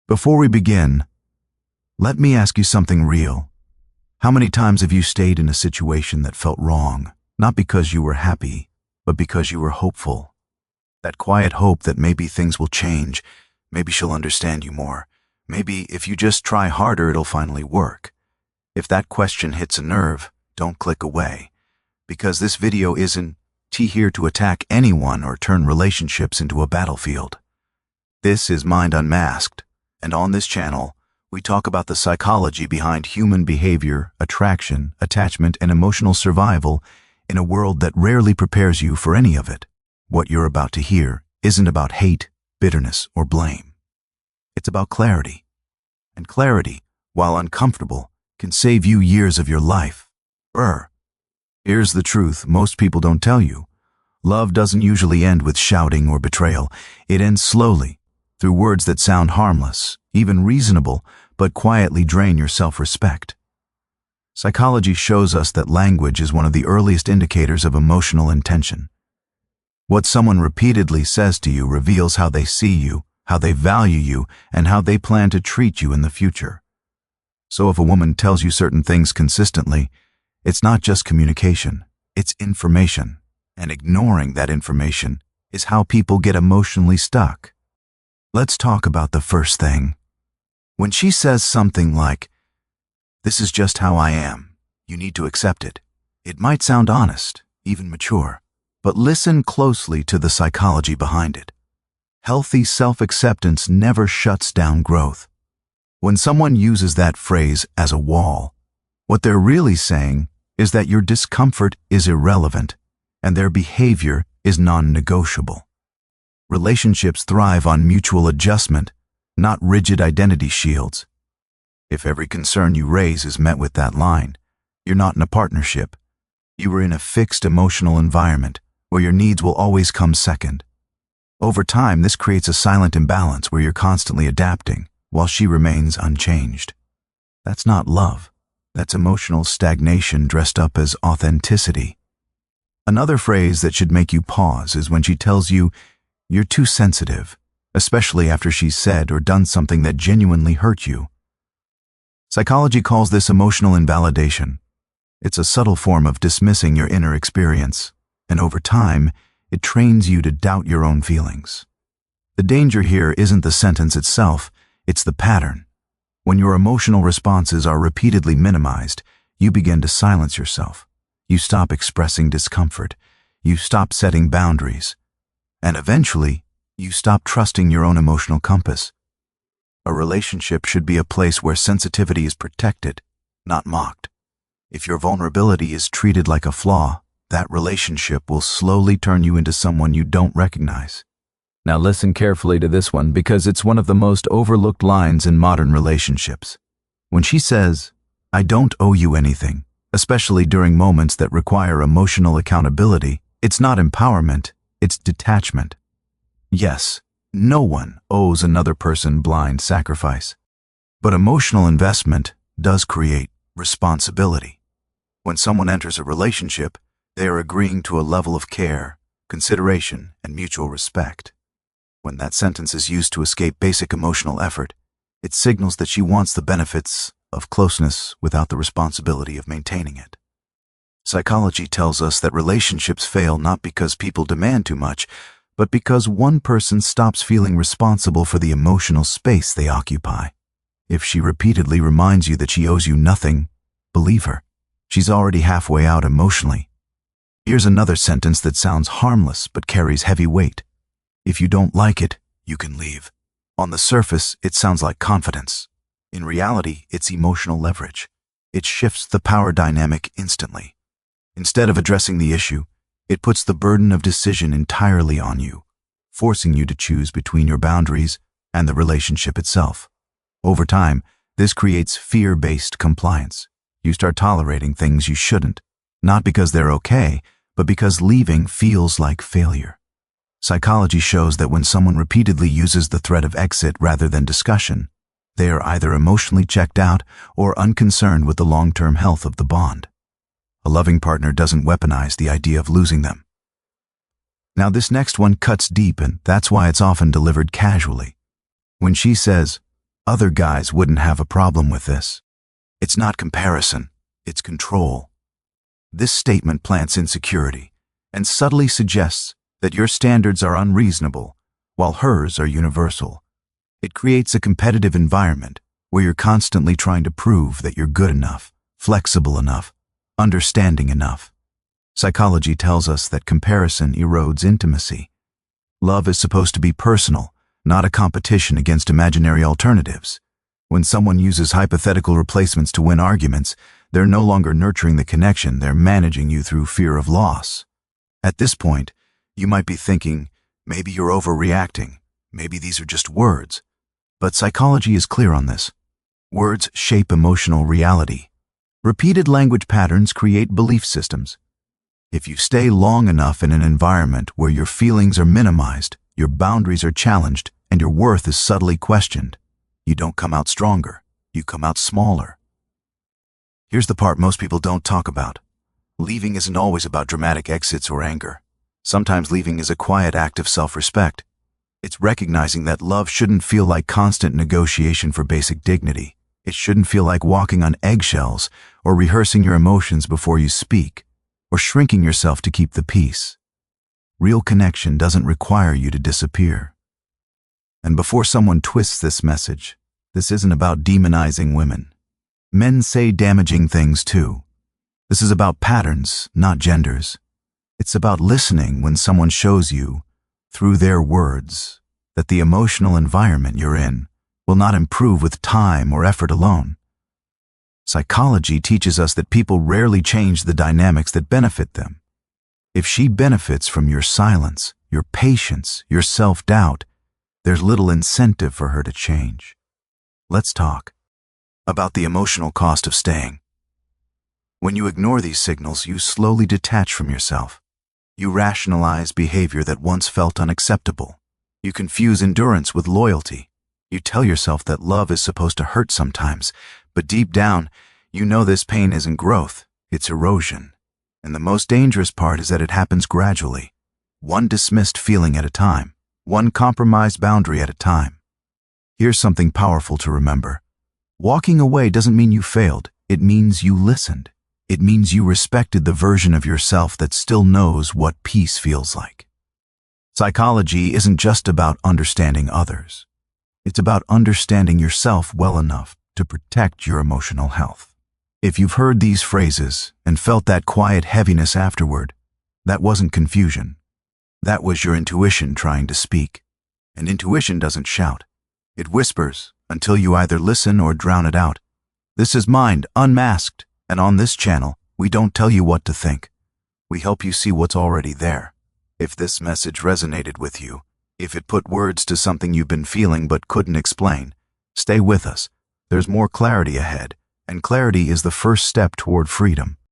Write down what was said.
Before we begin, let me ask you something real. How many times have you stayed in a situation that felt wrong, not because you were happy, but because you were hopeful? That quiet hope that maybe things will change, maybe she'll understand you more, maybe if you just try harder it'll finally work. If that question hits a nerve, don't click away, because this video isn't here to attack anyone or turn relationships into a battlefield. This is Mind Unmasked, and on this channel, we talk about the psychology behind human behavior, attraction, attachment, and emotional survival in a world that rarely prepares you for any of it. What you're about to hear isn't about hate, bitterness, or blame. It's about clarity. And clarity, while uncomfortable, can save you years of your life. Here's the truth most people don't tell you. Love doesn't usually end with shouting or betrayal. It ends slowly, through words that sound harmless, even reasonable, but quietly drain your self-respect. Psychology shows us that language is one of the earliest indicators of emotional intention. What someone repeatedly says to you reveals how they see you, how they value you, and how they plan to treat you in the future. So if a woman tells you certain things consistently, it's not just communication, it's information. And ignoring that information is how people get emotionally stuck. Let's talk about the first thing. When she says something like, "This is just how I am, you need to accept it," it might sound honest, even mature, but listen closely to the psychology behind it. Healthy self-acceptance never shuts down growth. When someone uses that phrase as a wall, what they're really saying is that your discomfort is irrelevant and their behavior is non-negotiable. Relationships thrive on mutual adjustment, not rigid identity shields. If every concern you raise is met with that line, you're not in a partnership. You are in a fixed emotional environment where your needs will always come second. Over time, this creates a silent imbalance where you're constantly adapting while she remains unchanged. That's not love. That's emotional stagnation dressed up as authenticity. Another phrase that should make you pause is when she tells you you're too sensitive, especially after she's said or done something that genuinely hurt you. Psychology calls this emotional invalidation. It's a subtle form of dismissing your inner experience, and over time, it trains you to doubt your own feelings. The danger here isn't the sentence itself, it's the pattern. When your emotional responses are repeatedly minimized, you begin to silence yourself. You stop expressing discomfort. You stop setting boundaries. And eventually, you stop trusting your own emotional compass. A relationship should be a place where sensitivity is protected, not mocked. If your vulnerability is treated like a flaw, that relationship will slowly turn you into someone you don't recognize. Now listen carefully to this one because it's one of the most overlooked lines in modern relationships. When she says, "I don't owe you anything," especially during moments that require emotional accountability, it's not empowerment, it's detachment. Yes, no one owes another person blind sacrifice, but emotional investment does create responsibility. When someone enters a relationship, they are agreeing to a level of care, consideration, and mutual respect. When that sentence is used to escape basic emotional effort, it signals that she wants the benefits of closeness without the responsibility of maintaining it. Psychology tells us that relationships fail not because people demand too much, but because one person stops feeling responsible for the emotional space they occupy. If she repeatedly reminds you that she owes you nothing, believe her. She's already halfway out emotionally. Here's another sentence that sounds harmless but carries heavy weight. "If you don't like it, you can leave." On the surface, it sounds like confidence. In reality, it's emotional leverage. It shifts the power dynamic instantly. Instead of addressing the issue, it puts the burden of decision entirely on you, forcing you to choose between your boundaries and the relationship itself. Over time, this creates fear-based compliance. You start tolerating things you shouldn't, not because they're okay, but because leaving feels like failure. Psychology shows that when someone repeatedly uses the threat of exit rather than discussion, they are either emotionally checked out or unconcerned with the long-term health of the bond. A loving partner doesn't weaponize the idea of losing them. Now this next one cuts deep, and that's why it's often delivered casually. When she says, Other guys wouldn't have a problem with this. It's not comparison, it's control. This statement plants insecurity and subtly suggests that your standards are unreasonable while hers are universal. It creates a competitive environment where you're constantly trying to prove that you're good enough, flexible enough, understanding enough. Psychology tells us that comparison erodes intimacy. Love is supposed to be personal, not a competition against imaginary alternatives. When someone uses hypothetical replacements to win arguments, they're no longer nurturing the connection, they're managing you through fear of loss. At this point, you might be thinking, maybe you're overreacting, maybe these are just words. But psychology is clear on this. Words shape emotional reality. Repeated language patterns create belief systems. If you stay long enough in an environment where your feelings are minimized, your boundaries are challenged, and your worth is subtly questioned, you don't come out stronger, you come out smaller. Here's the part most people don't talk about. Leaving isn't always about dramatic exits or anger. Sometimes leaving is a quiet act of self-respect. It's recognizing that love shouldn't feel like constant negotiation for basic dignity. It shouldn't feel like walking on eggshells or rehearsing your emotions before you speak, or shrinking yourself to keep the peace. Real connection doesn't require you to disappear. And before someone twists this message, this isn't about demonizing women. Men say damaging things too. This is about patterns, not genders. It's about listening when someone shows you, through their words, that the emotional environment you're in will not improve with time or effort alone. Psychology teaches us that people rarely change the dynamics that benefit them. If she benefits from your silence, your patience, your self-doubt, there's little incentive for her to change. Let's talk about the emotional cost of staying. When you ignore these signals, you slowly detach from yourself. You rationalize behavior that once felt unacceptable. You confuse endurance with loyalty. You tell yourself that love is supposed to hurt sometimes, but deep down, you know this pain isn't growth, it's erosion. And the most dangerous part is that it happens gradually, one dismissed feeling at a time, one compromised boundary at a time. Here's something powerful to remember. Walking away doesn't mean you failed, it means you listened. It means you respected the version of yourself that still knows what peace feels like. Psychology isn't just about understanding others. It's about understanding yourself well enough to protect your emotional health. If you've heard these phrases and felt that quiet heaviness afterward, that wasn't confusion. That was your intuition trying to speak. And intuition doesn't shout. It whispers until you either listen or drown it out. This is Mind Unmasked, and on this channel, we don't tell you what to think. We help you see what's already there. If this message resonated with you, if it put words to something you've been feeling but couldn't explain, stay with us. There's more clarity ahead, and clarity is the first step toward freedom.